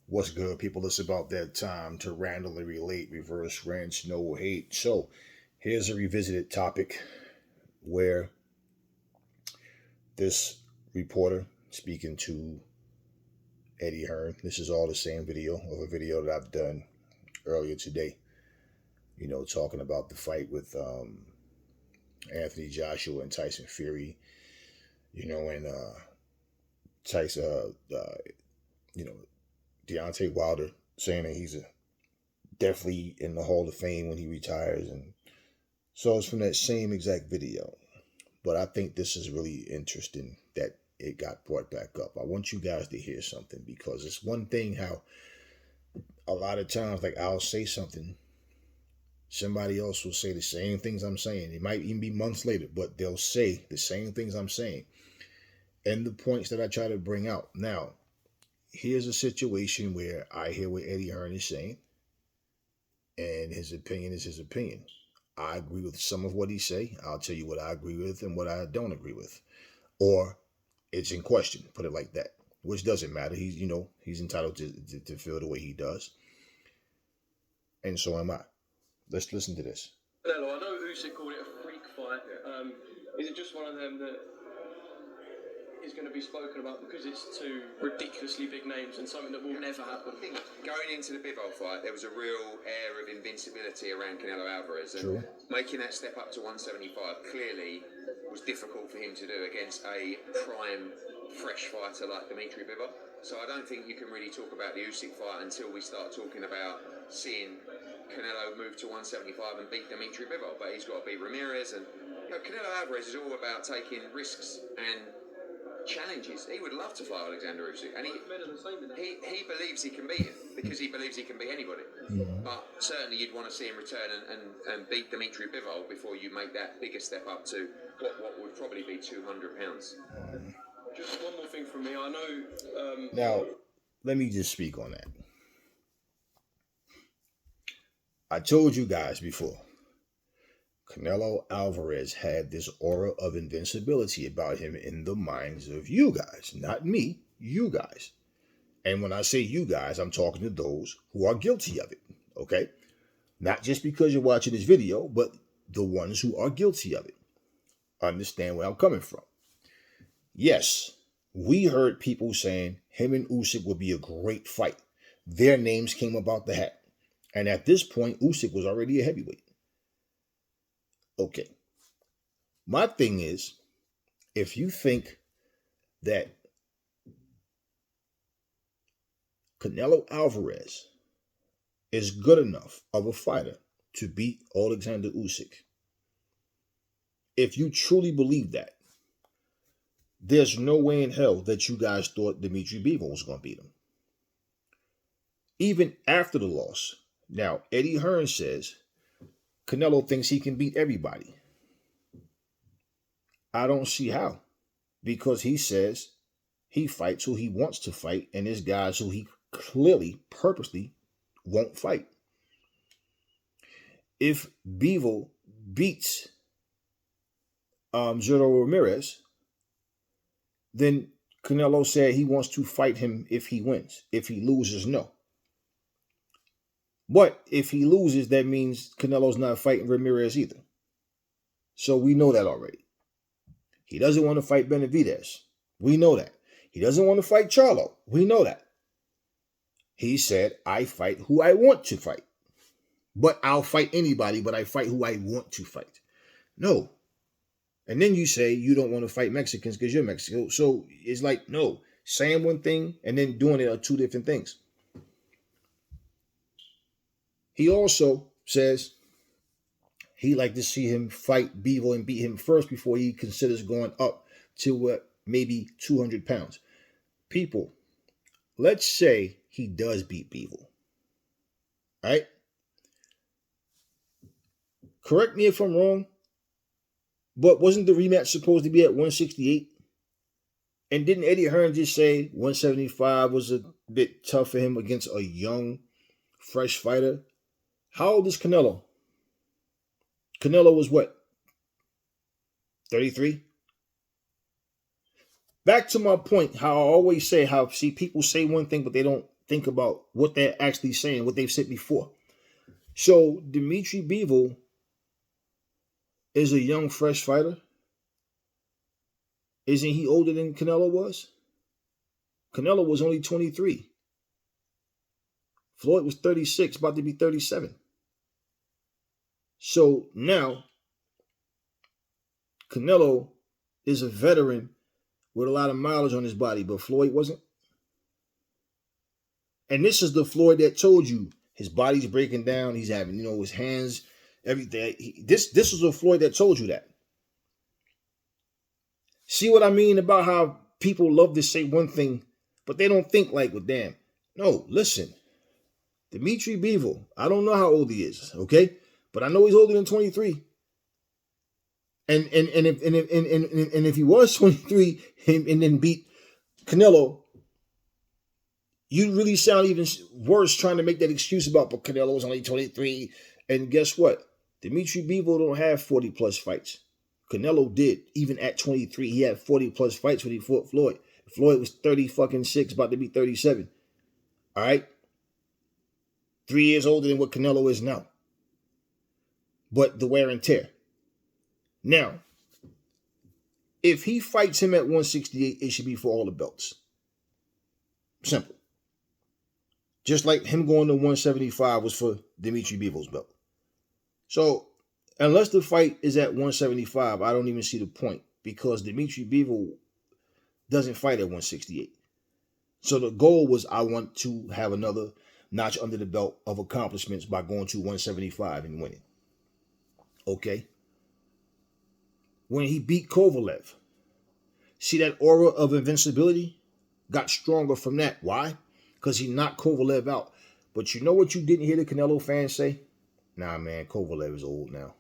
What's good, people? It's about that time to randomly relate, reverse rants, no hate. So, here's a revisited topic where this reporter speaking to Eddie Hearn. This is all the same video of a video that I've done earlier today. Talking about the fight with Anthony Joshua and Tyson Fury. And Tyson, you know, Deontay Wilder saying that he's definitely in the Hall of Fame when he retires, and so it's from that same exact video. But I think this is really interesting that it got brought back up. I want you guys to hear something because it's one thing how a lot of times, like I'll say something, somebody else will say the same things I'm saying. It might even be months later, but they'll say the same things I'm saying and the points that I try to bring out. Now, here's a situation where I hear what Eddie Hearn is saying, and his opinion is his opinion. I agree with some of what he say. I'll tell you what I agree with and what I don't agree with, or it's in question. Put it like that, which doesn't matter. He's entitled to feel the way he does, and so am I. Let's listen to this. Canelo, I know Usyk called it a freak fight. Is it just one of them that is going to be spoken about because it's two ridiculously big names and something that will never happen? I think going into the Bivol fight, there was a real air of invincibility around Canelo Alvarez, and True. making that step up to 175 clearly was difficult for him to do against a prime, fresh fighter like Dimitri Bivol. So I don't think you can really talk about the Usyk fight until we start talking about seeing Canelo move to 175 and beat Dimitri Bivol. But he's got to beat Ramirez, and Canelo Alvarez is all about taking risks and challenges. He would love to fight Oleksandr Usyk, and he believes he can beat him because he believes he can beat anybody. Mm-hmm. But certainly you'd want to see him return and beat Dimitri Bivol before you make that bigger step up to what would probably be 200 pounds. Just one more thing from me. I know. Now, let me just speak on that. I told you guys before, Canelo Alvarez had this aura of invincibility about him in the minds of you guys, not me, you guys. And when I say you guys, I'm talking to those who are guilty of it, okay? Not just because you're watching this video, but the ones who are guilty of it. Understand where I'm coming from. Yes, we heard people saying him and Usyk would be a great fight. Their names came about the hat. And at this point, Usyk was already a heavyweight. Okay. My thing is, if you think that Canelo Alvarez is good enough of a fighter to beat Oleksandr Usyk, if you truly believe that, there's no way in hell that you guys thought Dimitri Bivol was going to beat him. Even after the loss. Now, Eddie Hearn says Canelo thinks he can beat everybody. I don't see how. Because he says he fights who he wants to fight, and there's guys who he clearly, purposely won't fight. If Bivol beats Zero Ramirez, then Canelo said he wants to fight him if he wins. If he loses, no. But if he loses, that means Canelo's not fighting Ramirez either. So we know that already. He doesn't want to fight Benavidez. We know that. He doesn't want to fight Charlo. We know that. He said, I fight who I want to fight. But I'll fight anybody, but I fight who I want to fight. No. And then you say you don't want to fight Mexicans because you're Mexico. So it's like, no. Saying one thing and then doing it are two different things. He also says he'd like to see him fight Bivol and beat him first before he considers going up to maybe 200 pounds. People, let's say he does beat Bivol. Right? Correct me if I'm wrong, but wasn't the rematch supposed to be at 168? And didn't Eddie Hearn just say 175 was a bit tough for him against a young, fresh fighter? How old is Canelo? Canelo was what? 33? Back to my point, how I always say how, people say one thing, but they don't think about what they're actually saying, what they've said before. So Dimitri Bivol is a young, fresh fighter. Isn't he older than Canelo was? Canelo was only 23. Floyd was 36, about to be 37. So now, Canelo is a veteran with a lot of mileage on his body, but Floyd wasn't. And this is the Floyd that told you his body's breaking down. He's having, his hands, everything. This is a Floyd that told you that. See what I mean about how people love to say one thing, but they don't think like, well, damn. No, listen. Dimitri Bivol, I don't know how old he is, okay? But I know he's older than 23. And if he was 23 and then beat Canelo, you really sound even worse trying to make that excuse about, but Canelo was only 23. And guess what? Dimitri Bivol don't have 40 plus fights. Canelo did. Even at 23, he had 40 plus fights when he fought Floyd. Floyd was 36, about to be 37. All right? 3 years older than what Canelo is now. But the wear and tear. Now, if he fights him at 168, it should be for all the belts. Simple. Just like him going to 175 was for Dimitri Bivol's belt. So, unless the fight is at 175, I don't even see the point because Dimitri Bivol doesn't fight at 168. So the goal was I want to have another notch under the belt of accomplishments by going to 175 and winning. Okay? When he beat Kovalev, see that aura of invincibility? Got stronger from that. Why? Because he knocked Kovalev out. But you know what you didn't hear the Canelo fans say? Nah, man, Kovalev is old now.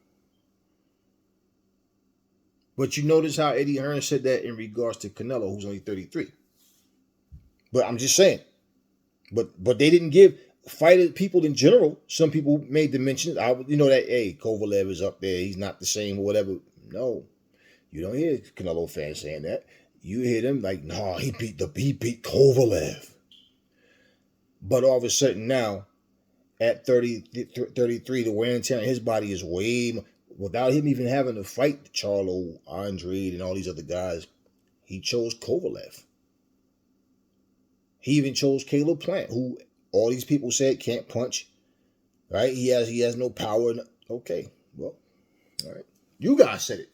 But you notice how Eddie Hearn said that in regards to Canelo, who's only 33. But I'm just saying. But they didn't give fighter people in general. Some people made the mention. That, hey, Kovalev is up there. He's not the same or whatever. No. You don't hear Canelo fans saying that. You hear them like, nah, he beat Kovalev. But all of a sudden now, at 33, the wear and tear on his body is way more. Without him even having to fight Charlo, Andrade, and all these other guys, he chose Kovalev. He even chose Caleb Plant, who all these people said can't punch. Right? He has no power. Okay, well, all right. You guys said it.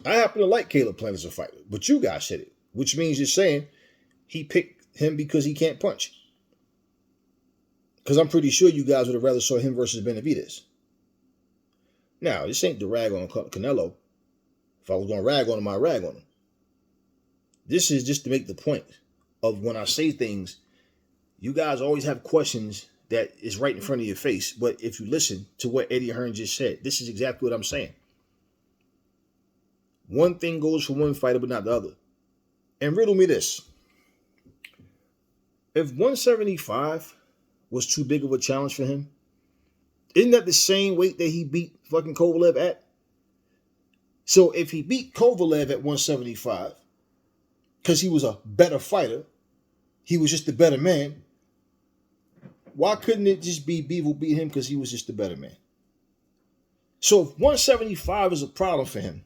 I happen to like Caleb Plant as a fighter, but you guys said it, which means you're saying he picked him because he can't punch. Because I'm pretty sure you guys would have rather saw him versus Benavidez. Now, this ain't the rag on Canelo. If I was going to rag on him, I'd rag on him. This is just to make the point of when I say things, you guys always have questions that is right in front of your face. But if you listen to what Eddie Hearn just said, this is exactly what I'm saying. One thing goes for one fighter, but not the other. And riddle me this. If 175 was too big of a challenge for him, isn't that the same weight that he beat fucking Kovalev at? So if he beat Kovalev at 175, because he was a better fighter, he was just a better man, why couldn't it just be Bivol beat him because he was just a better man? So if 175 is a problem for him,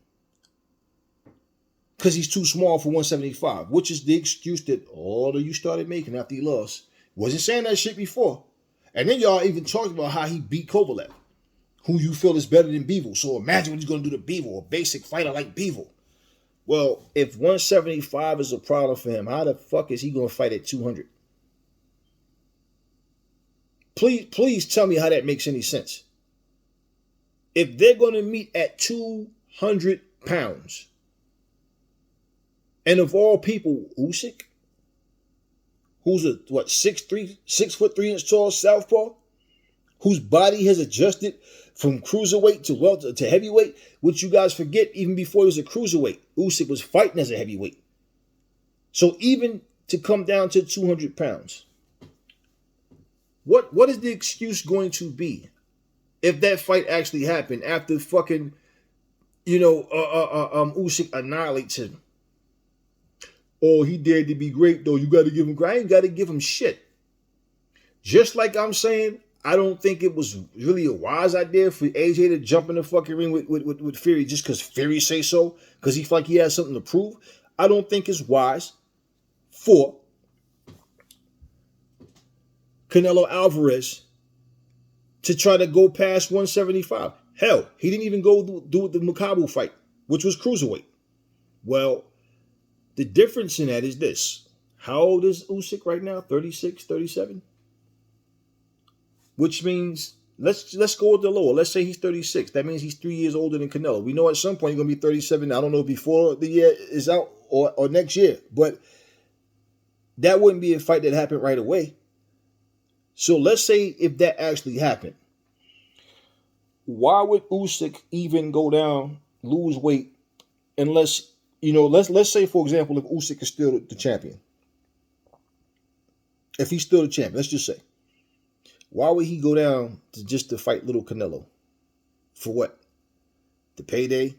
because he's too small for 175, which is the excuse that all of you started making after he lost. Wasn't saying that shit before. And then y'all even talked about how he beat Kovalev, who you feel is better than Bivol. So imagine what he's going to do to Bivol, a basic fighter like Bivol. Well, if 175 is a problem for him, how the fuck is he going to fight at 200? Please tell me how that makes any sense. If they're going to meet at 200 pounds, and of all people, Usyk, who's a 6'3" tall southpaw, whose body has adjusted from cruiserweight to heavyweight, which you guys forget, even before he was a cruiserweight, Usyk was fighting as a heavyweight. So even to come down to 200 pounds, what is the excuse going to be if that fight actually happened after fucking Usyk annihilates him? oh, he dared to be great, though. You got to give him, I ain't got to give him shit. Just like I'm saying, I don't think it was really a wise idea for AJ to jump in the fucking ring with Fury just because Fury say so, because he felt like he has something to prove. I don't think it's wise for Canelo Alvarez to try to go past 175. Hell, he didn't even go do the Makabu fight, which was cruiserweight. Well, the difference in that is this. How old is Usyk right now? 36, 37? Which means, let's go with the lower. Let's say he's 36. That means he's 3 years older than Canelo. We know at some point he's going to be 37. I don't know before the year is out or next year. But that wouldn't be a fight that happened right away. So let's say if that actually happened, why would Usyk even go down, lose weight, unless, let's say, for example, if Usyk is still the champion. If he's still the champion, let's just say. Why would he go down to fight little Canelo? For what? The payday?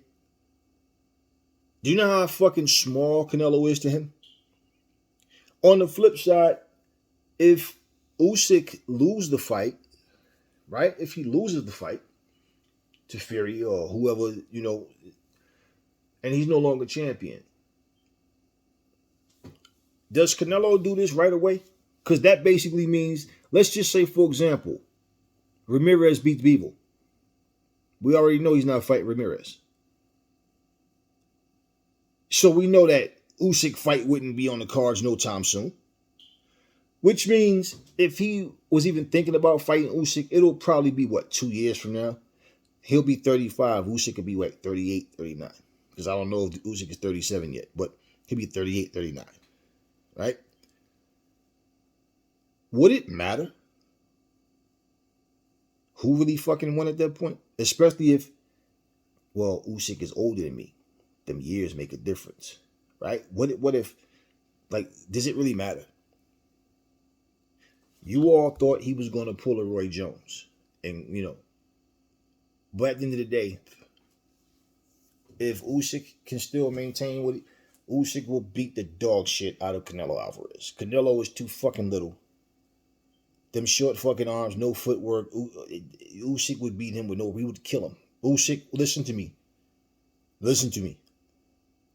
Do you know how fucking small Canelo is to him? On the flip side, if Usyk loses the fight, right? If he loses the fight to Fury or whoever, and he's no longer champion, does Canelo do this right away? Because that basically means, let's just say, for example, Ramirez beats Bivol. We already know he's not fighting Ramirez. So we know that Usyk fight wouldn't be on the cards no time soon. Which means if he was even thinking about fighting Usyk, it'll probably be, 2 years from now? He'll be 35. Usyk could be, 38, 39. Because I don't know if Usyk is 37 yet. But he'll be 38, 39. Right? Would it matter who really fucking won at that point? Especially if, Usyk is older than me. Them years make a difference. Right? What if, does it really matter? You all thought he was going to pull a Roy Jones. And, but at the end of the day, if Usyk can still maintain what Usyk will beat the dog shit out of Canelo Alvarez. Canelo is too fucking little. Them short fucking arms, no footwork. Usyk would beat him he would kill him. Usyk, listen to me. Listen to me.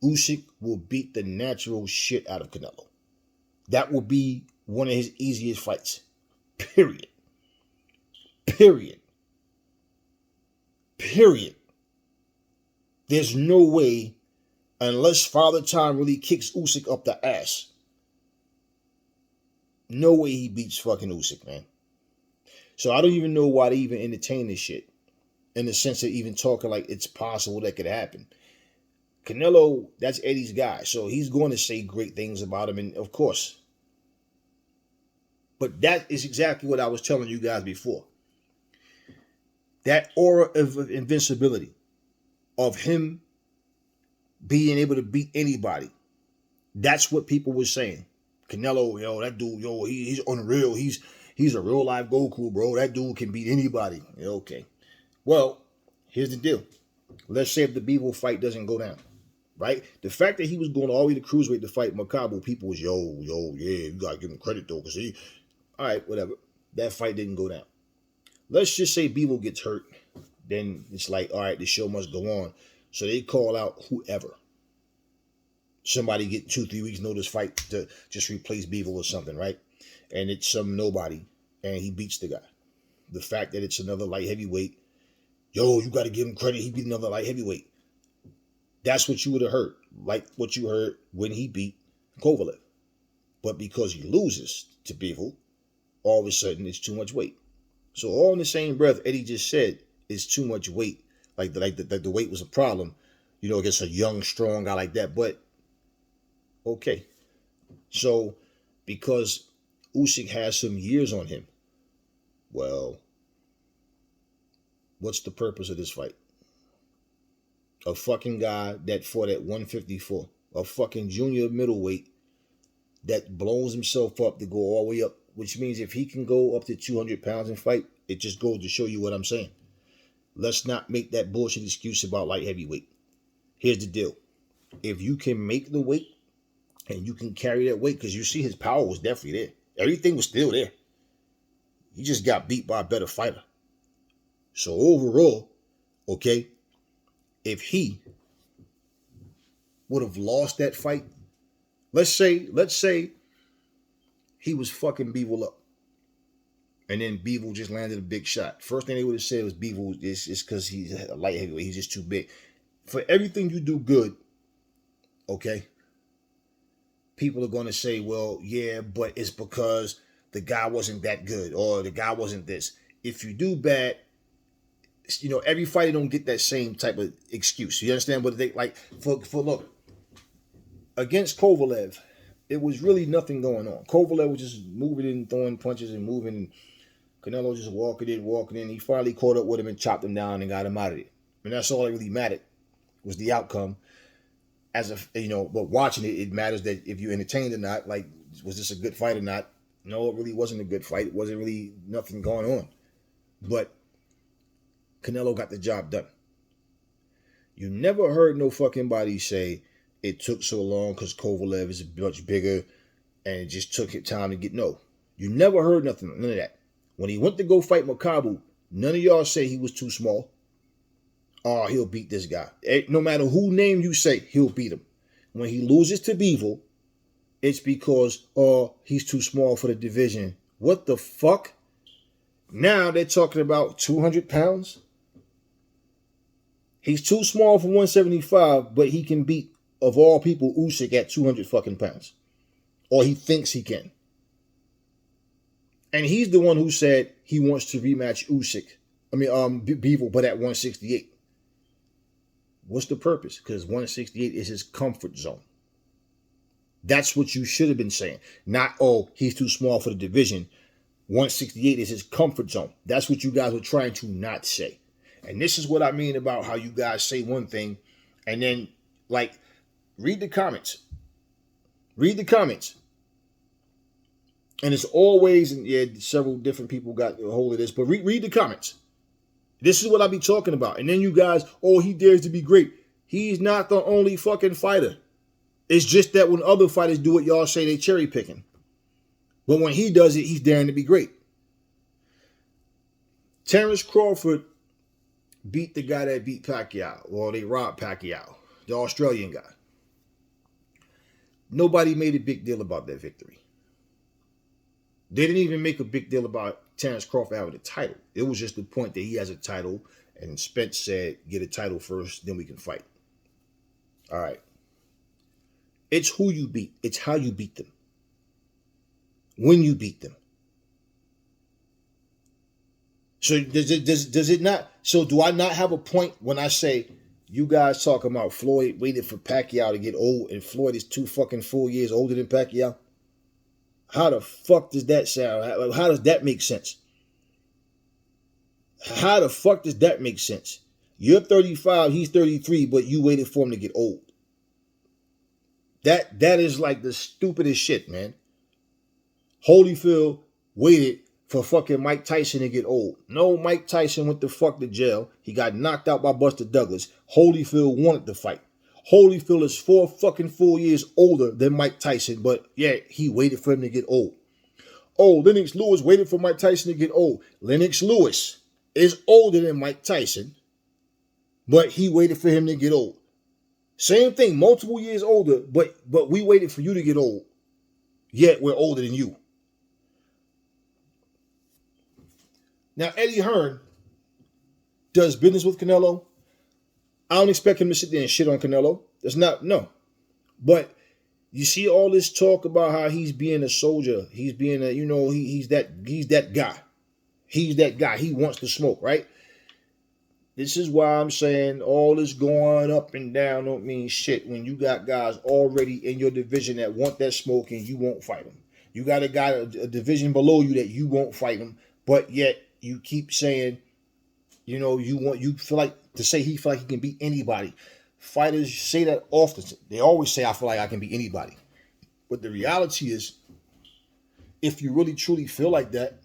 Usyk will beat the natural shit out of Canelo. That will be one of his easiest fights. Period. Period. Period. There's no way, unless Father Time really kicks Usyk up the ass, no way he beats fucking Usyk, man. So I don't even know why they even entertain this shit. In the sense of even talking like it's possible that could happen. Canelo, that's Eddie's guy. So he's going to say great things about him. And of course. But that is exactly what I was telling you guys before. That aura of invincibility. Of him being able to beat anybody. That's what people were saying. Canelo, that dude, he's unreal. He's a real life Goku, bro. That dude can beat anybody. Okay. Well, here's the deal. Let's say if the Bivol fight doesn't go down, right? The fact that he was going all the way to cruiserweight to fight Makabu, people was, yeah, you gotta give him credit though, because all right, whatever. That fight didn't go down. Let's just say Bivol gets hurt. Then it's like, all right, the show must go on. So they call out whoever. Somebody get 2-3 weeks notice fight to just replace Bivol or something, right? And it's some nobody, and he beats the guy. The fact that it's another light heavyweight, you got to give him credit. He beat another light heavyweight. That's what you would have heard. Like what you heard when he beat Kovalev. But because he loses to Bivol, all of a sudden it's too much weight. So all in the same breath, Eddie just said it's too much weight. Like the weight was a problem, against a young, strong guy like that. But, okay. So, because Usyk has some years on him, well, what's the purpose of this fight? A fucking guy that fought at 154, a fucking junior middleweight that blows himself up to go all the way up, which means if he can go up to 200 pounds and fight, it just goes to show you what I'm saying. Let's not make that bullshit excuse about light heavyweight. Here's the deal. If you can make the weight, and you can carry that weight because you see his power was definitely there. Everything was still there. He just got beat by a better fighter. So overall, okay, if he would have lost that fight, let's say he was fucking Bivol up. And then Bivol just landed a big shot. First thing they would have said was Bivol is because he's a light heavyweight. He's just too big. For everything you do good, okay, people are going to say, well, yeah, but it's because the guy wasn't that good or the guy wasn't this. If you do bad, you know, every fighter don't get that same type of excuse. You understand what they like? For look, against Kovalev, it was really nothing going on. Kovalev was just moving and throwing punches and moving. Canelo just walking in. He finally caught up with him and chopped him down and got him out of it. And that's all that really mattered was the outcome. As a, you know, but watching it, it matters that if you entertained or not. Like, was this a good fight or not? No, it really wasn't a good fight. It wasn't really nothing going on. But Canelo got the job done. You never heard no fucking body say it took so long because Kovalev is much bigger and it just took it time to get. No, you never heard nothing, none of that. When he went to go fight Makabu, none of y'all say he was too small. Oh, he'll beat this guy. No matter who name you say, he'll beat him. When he loses to Bivol, it's because, oh, he's too small for the division. What the fuck? Now they're talking about 200 pounds? He's too small for 175, but he can beat, of all people, Usyk at 200 fucking pounds. Or he thinks he can. And he's the one who said he wants to rematch Bivol, but at 168. What's the purpose? Because 168 is his comfort zone. That's what you should have been saying. Not, oh, he's too small for the division. 168 is his comfort zone. That's what you guys were trying to not say. And this is what I mean about how you guys say one thing and then, like, read the comments. Read the comments. And it's always, and yeah, several different people got a hold of this, but read the comments. This is what I be talking about. And then you guys, oh, he dares to be great. He's not the only fucking fighter. It's just that when other fighters do it, y'all say they cherry picking. But when he does it, he's daring to be great. Terrence Crawford beat the guy that beat Pacquiao, or they robbed Pacquiao, the Australian guy. Nobody made a big deal about that victory. They didn't even make a big deal about Terrence Crawford having a title. It was just the point that he has a title, and Spence said, get a title first, then we can fight. All right. It's who you beat. It's how you beat them. When you beat them. So does it not? So do I not have a point when I say you guys talking about Floyd waited for Pacquiao to get old and Floyd is 2 fucking full years older than Pacquiao? How the fuck does that sound? How does that make sense? How the fuck does that make sense? You're 35, he's 33, but you waited for him to get old. That is like the stupidest shit, man. Holyfield waited for fucking Mike Tyson to get old. No, Mike Tyson went the fuck to jail. He got knocked out by Buster Douglas. Holyfield wanted to fight. Holyfield is 4 fucking full years older than Mike Tyson, but yeah, he waited for him to get old. Oh, Lennox Lewis waited for Mike Tyson to get old. Lennox Lewis is older than Mike Tyson, but he waited for him to get old. Same thing, multiple years older, but we waited for you to get old, yet we're older than you. Now, Eddie Hearn does business with Canelo. I don't expect him to sit there and shit on Canelo. That's not, no. But you see all this talk about how he's being a soldier. He's being a, he's that guy. He's that guy. He wants to smoke, right? This is why I'm saying all this going up and down don't mean shit when you got guys already in your division that want that smoke and you won't fight them. You got a guy, a division below you that you won't fight him, but yet you keep saying, you feel like to say he feel like he can beat anybody. Fighters say that often. They always say, I feel like I can beat anybody. But the reality is, if you really truly feel like that,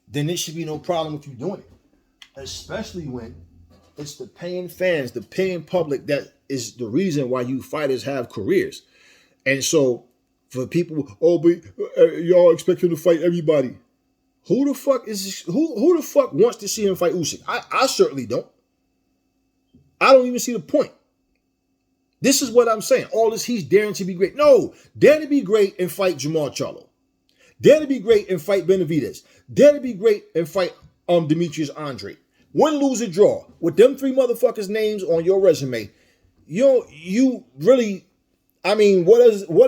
then there should be no problem with you doing it. Especially when it's the paying fans, the paying public that is the reason why you fighters have careers. And so for people, oh, but y'all expect him to fight everybody. Who the fuck who the fuck wants to see him fight Usyk? I certainly don't. I don't even see the point. This is what I'm saying. All this, he's daring to be great. No, dare to be great and fight Jamal Charlo. Dare to be great and fight Benavidez. Dare to be great and fight Demetrius Andre. Win, lose, or draw. With them three motherfuckers' names on your resume, you really, I mean, what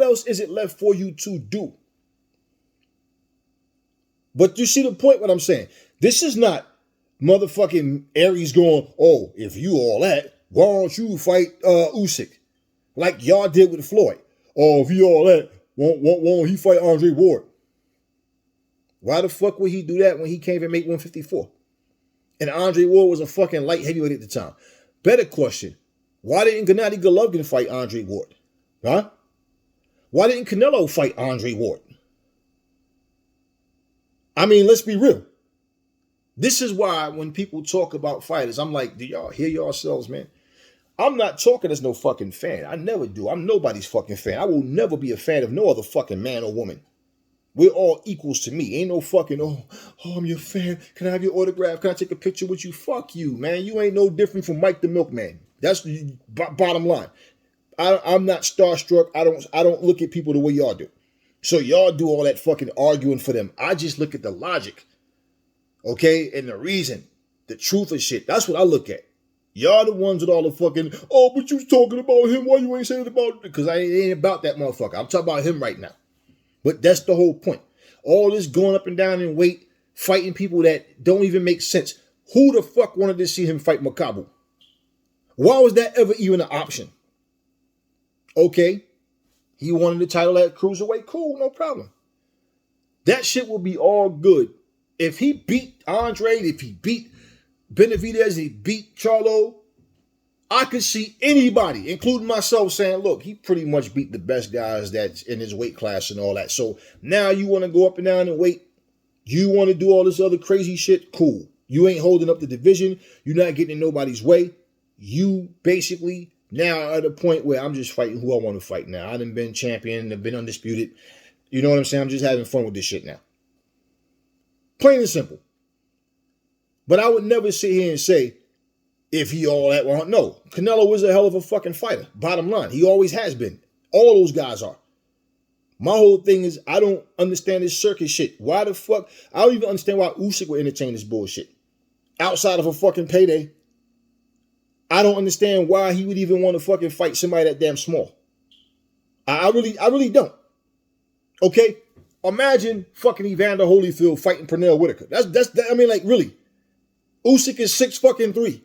else is it left for you to do? But you see the point what I'm saying. This is not motherfucking Aries going, oh, if you all that, why don't you fight Usyk? Like y'all did with Floyd. Oh, if he all that, won't he fight Andre Ward? Why the fuck would he do that when he can't even make 154? And Andre Ward was a fucking light heavyweight at the time. Better question, why didn't Gennady Golovkin fight Andre Ward? Huh? Why didn't Canelo fight Andre Ward? I mean, let's be real. This is why when people talk about fighters, I'm like, do y'all hear yourselves, man? I'm not talking as no fucking fan. I never do. I'm nobody's fucking fan. I will never be a fan of no other fucking man or woman. We're all equals to me. Ain't no fucking, oh, I'm your fan. Can I have your autograph? Can I take a picture with you? Fuck you, man. You ain't no different from Mike the Milkman. That's the bottom line. I'm not starstruck. I don't look at people the way y'all do. So y'all do all that fucking arguing for them. I just look at the logic. Okay? And the reason. The truth of shit. That's what I look at. Y'all the ones with all the fucking, oh, but you was talking about him. Why you ain't saying it about it? Because I ain't about that motherfucker. I'm talking about him right now. But that's the whole point. All this going up and down in weight, fighting people that don't even make sense. Who the fuck wanted to see him fight Makabu? Why was that ever even an option? Okay. He wanted the title at cruiserweight. Cool, no problem. That shit will be all good. If he beat Andre, if he beat Benavidez, he beat Charlo, I could see anybody, including myself, saying, look, he pretty much beat the best guys that's in his weight class and all that. So now you want to go up and down in weight. You want to do all this other crazy shit? Cool. You ain't holding up the division. You're not getting in nobody's way. You basically now are at a point where I'm just fighting who I want to fight now. I done been champion. I've been undisputed. You know what I'm saying? I'm just having fun with this shit now. Plain and simple. But I would never sit here and say, if he all that, well, no. Canelo was a hell of a fucking fighter. Bottom line. He always has been. All those guys are. My whole thing is, I don't understand this circus shit. Why the fuck? I don't even understand why Usyk would entertain this bullshit. Outside of a fucking payday. I don't understand why he would even want to fucking fight somebody that damn small. I really don't. Okay? Imagine fucking Evander Holyfield fighting Pernell Whitaker. I mean, like, really. Usyk is 6'3".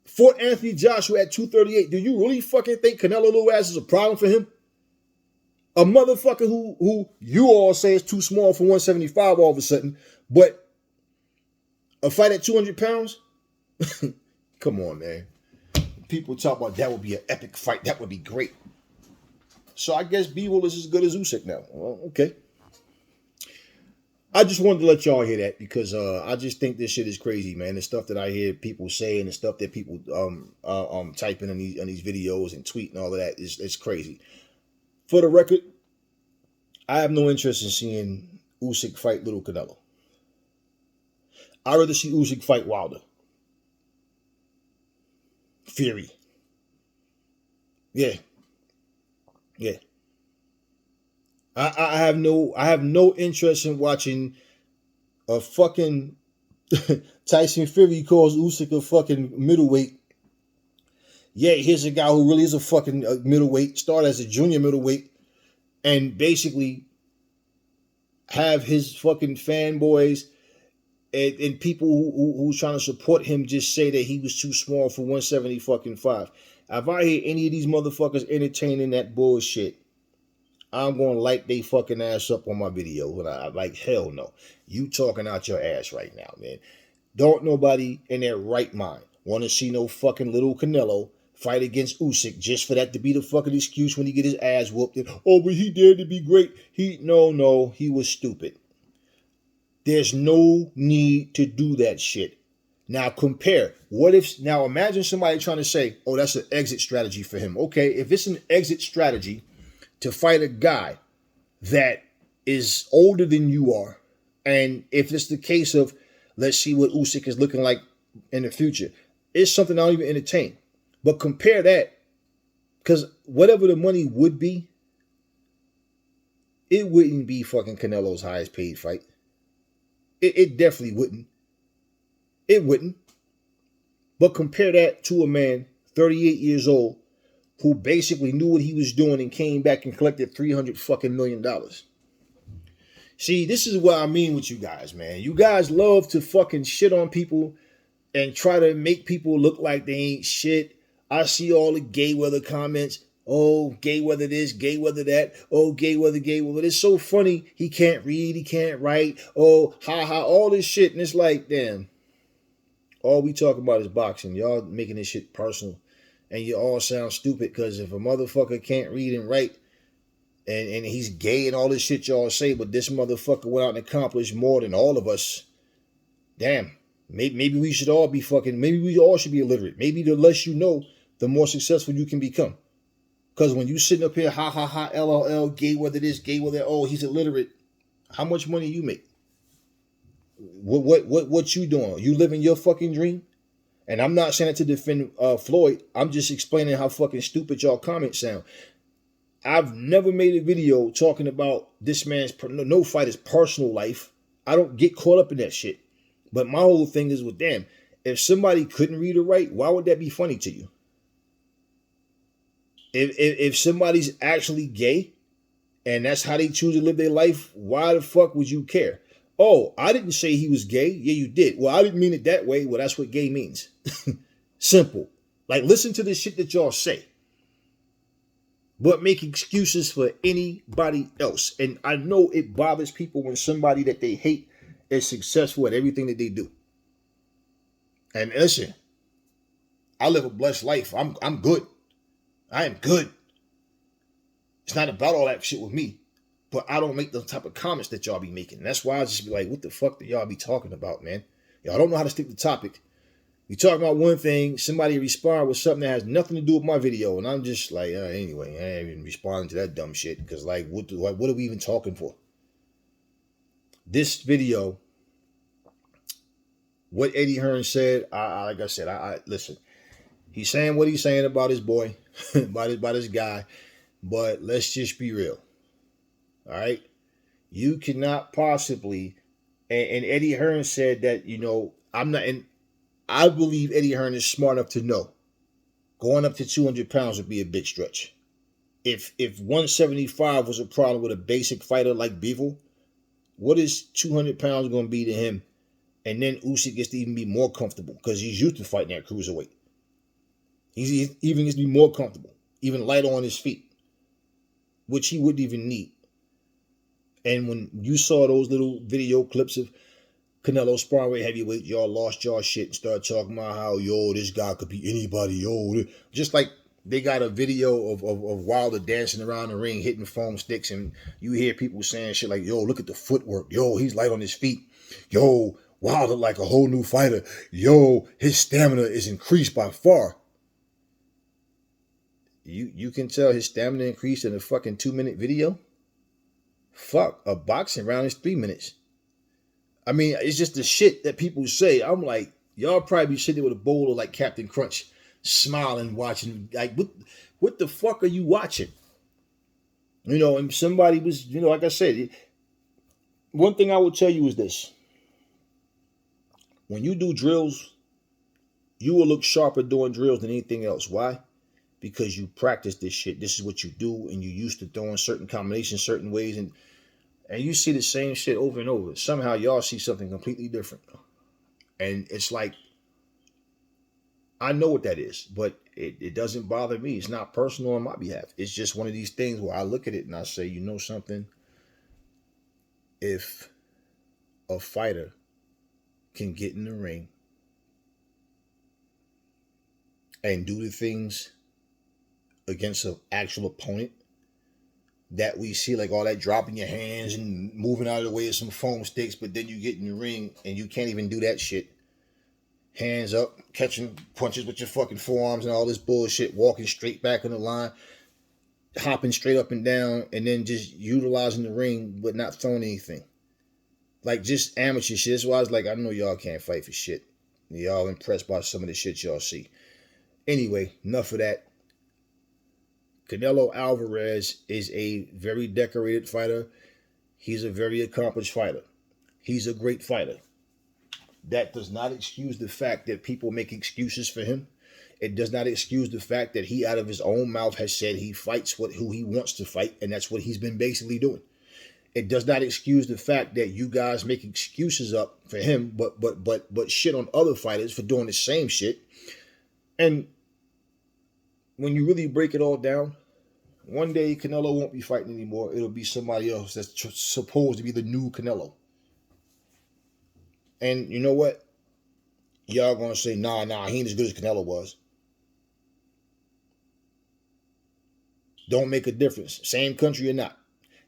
Fought Anthony Joshua at 238. Do you really fucking think Canelo little ass is a problem for him? A motherfucker who you all say is too small for 175 all of a sudden, but a fight at 200 pounds? Come on, man. People talk about that would be an epic fight. That would be great. So I guess Bivol is as good as Usyk now. Well, okay. I just wanted to let y'all hear that because I just think this shit is crazy, man. The stuff that I hear people say and the stuff that people typing in these videos and tweet and all of that is crazy. For the record, I have no interest in seeing Usyk fight little Canelo. I'd rather see Usyk fight Wilder. Fury. Yeah. Yeah. I have no interest in watching a fucking Tyson Fury calls Usyk a fucking middleweight. Yeah, here's a guy who really is a fucking middleweight, start as a junior middleweight, and basically have his fucking fanboys and people who's trying to support him just say that he was too small for 175. If I hear any of these motherfuckers entertaining that bullshit, I'm going to light they fucking ass up on my video. And I'm like, hell no. You talking out your ass right now, man. Don't nobody in their right mind want to see no fucking little Canelo fight against Usyk just for that to be the fucking excuse when he get his ass whooped. And, oh, but he dared to be great. No, he was stupid. There's no need to do that shit. Now compare. Now imagine somebody trying to say, oh, that's an exit strategy for him. Okay, if it's an exit strategy to fight a guy that is older than you are, and if it's the case of let's see what Usyk is looking like in the future, it's something I don't even entertain. But compare that, because whatever the money would be, it wouldn't be fucking Canelo's highest paid fight. It definitely wouldn't. It wouldn't. But compare that to a man, 38 years old, who basically knew what he was doing and came back and collected $300 fucking million. See, this is what I mean with you guys, man. You guys love to fucking shit on people and try to make people look like they ain't shit. I see all the gay weather comments. Oh, gay weather this, gay weather that. Oh, gay weather, gay weather. It's so funny. He can't read, he can't write. Oh, ha ha, all this shit. And it's like, damn. All we talking about is boxing. Y'all making this shit personal. And you all sound stupid because if a motherfucker can't read and write and he's gay and all this shit y'all say, but this motherfucker went out and accomplished more than all of us, damn. Maybe we should all be fucking, maybe we all should be illiterate. Maybe the less you know, the more successful you can become. Because when you sitting up here, ha ha ha, LOL, gay whether this, gay whether that, oh, he's illiterate. How much money you make? What you doing? You living your fucking dream? And I'm not saying it to defend Floyd. I'm just explaining how fucking stupid y'all comments sound. I've never made a video talking about this man's no fighter's personal life. I don't get caught up in that shit. But my whole thing is with damn, if somebody couldn't read or write, why would that be funny to you? If somebody's actually gay and that's how they choose to live their life, why the fuck would you care? Oh, I didn't say he was gay. Yeah, you did. Well, I didn't mean it that way. Well, that's what gay means. Simple. Like, listen to the shit that y'all say. But make excuses for anybody else. And I know it bothers people when somebody that they hate is successful at everything that they do. And listen, I live a blessed life. I'm good. I am good. It's not about all that shit with me. But I don't make the type of comments that y'all be making. That's why I just be like, what the fuck do y'all be talking about, man? Y'all don't know how to stick to the topic. We talk about one thing, somebody respond with something that has nothing to do with my video, and I'm just like, anyway, I ain't even responding to that dumb shit, because like, what are we even talking for? This video, what Eddie Hearn said, like I said, I listen, he's saying what he's saying about his boy, about his guy, but let's just be real. All right, you cannot possibly, and Eddie Hearn said that, you know, I'm not, and I believe Eddie Hearn is smart enough to know going up to 200 pounds would be a big stretch. If 175 was a problem with a basic fighter like Bivol, what is 200 pounds going to be to him? And then Usyk gets to even be more comfortable because he's used to fighting at cruiserweight. He's even gets to be more comfortable, even lighter on his feet, which he wouldn't even need. And when you saw those little video clips of Canelo sparring with heavyweight, y'all lost y'all shit and started talking about how, yo, this guy could be anybody, yo. Just like they got a video of Wilder dancing around the ring, hitting foam sticks, and you hear people saying shit like, yo, look at the footwork. Yo, he's light on his feet. Yo, Wilder like a whole new fighter. Yo, his stamina is increased by far. You can tell his stamina increased in a fucking 2-minute video? Fuck, a boxing round is 3 minutes. I mean, it's just the shit that people say. I'm like, y'all probably be sitting there with a bowl of like Captain Crunch, smiling, watching. Like, what the fuck are you watching? You know, and somebody was, you know, like I said, one thing I will tell you is this. When you do drills, you will look sharper doing drills than anything else. Why? Because you practice this shit. This is what you do, and you used to throwing certain combinations, certain ways, and you see the same shit over and over. Somehow y'all see something completely different. And it's like, I know what that is, but it doesn't bother me. It's not personal on my behalf. It's just one of these things where I look at it and I say, you know something? If a fighter can get in the ring and do the things against an actual opponent that we see, like all that dropping your hands and moving out of the way of some foam sticks, but then you get in the ring and you can't even do that shit. Hands up, catching punches with your fucking forearms and all this bullshit, walking straight back on the line. hopping straight up and down and then just utilizing the ring but not throwing anything. Like just amateur shit. That's why I was like, I know y'all can't fight for shit. Y'all impressed by some of the shit y'all see. Anyway, enough of that. Canelo Alvarez is a very decorated fighter. He's a very accomplished fighter. He's a great fighter. That does not excuse the fact that people make excuses for him. It does not excuse the fact that he, out of his own mouth, has said he fights who he wants to fight, and that's what he's been basically doing. It does not excuse the fact that you guys make excuses up for him, but shit on other fighters for doing the same shit. And when you really break it all down, one day Canelo won't be fighting anymore. It'll be somebody else that's supposed to be the new Canelo. And you know what? Y'all gonna say, nah, he ain't as good as Canelo was. Don't make a difference. Same country or not.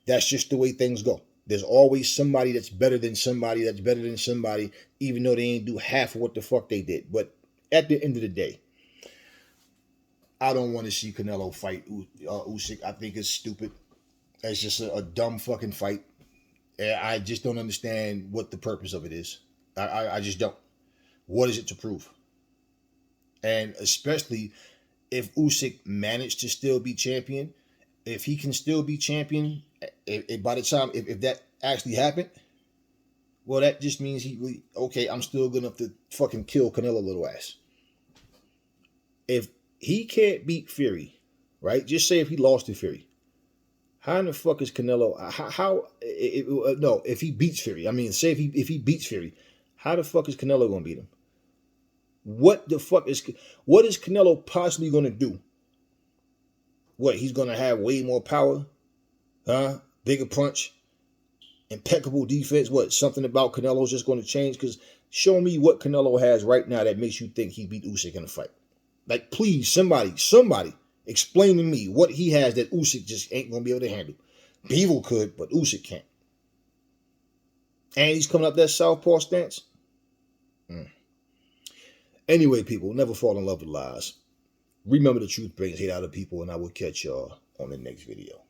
That's just the way things go. There's always somebody that's better than somebody that's better than somebody, even though they ain't do half of what the fuck they did. But at the end of the day, I don't want to see Canelo fight Usyk. I think it's stupid. It's just a dumb fucking fight. I just don't understand what the purpose of it is. I just don't. What is it to prove? And especially if Usyk managed to still be champion, if he can still be champion, if by the time if that actually happened, well, that just means okay, I'm still gonna have to fucking kill Canelo little ass. If he can't beat Fury, right? Just say if he lost to Fury, how in the fuck is Canelo? If he beats Fury, I mean, say if he beats Fury, how the fuck is Canelo gonna beat him? What is Canelo possibly gonna do? What, he's gonna have way more power? Huh? Bigger punch? Impeccable defense? What, something about Canelo's just gonna change? Because show me what Canelo has right now that makes you think he beat Usyk in a fight. Like, please, somebody, explain to me what he has that Usyk just ain't gonna be able to handle. Bevel could, but Usyk can't. And he's coming up that southpaw stance. Anyway, people, never fall in love with lies. Remember, the truth brings hate out of people, and I will catch y'all on the next video.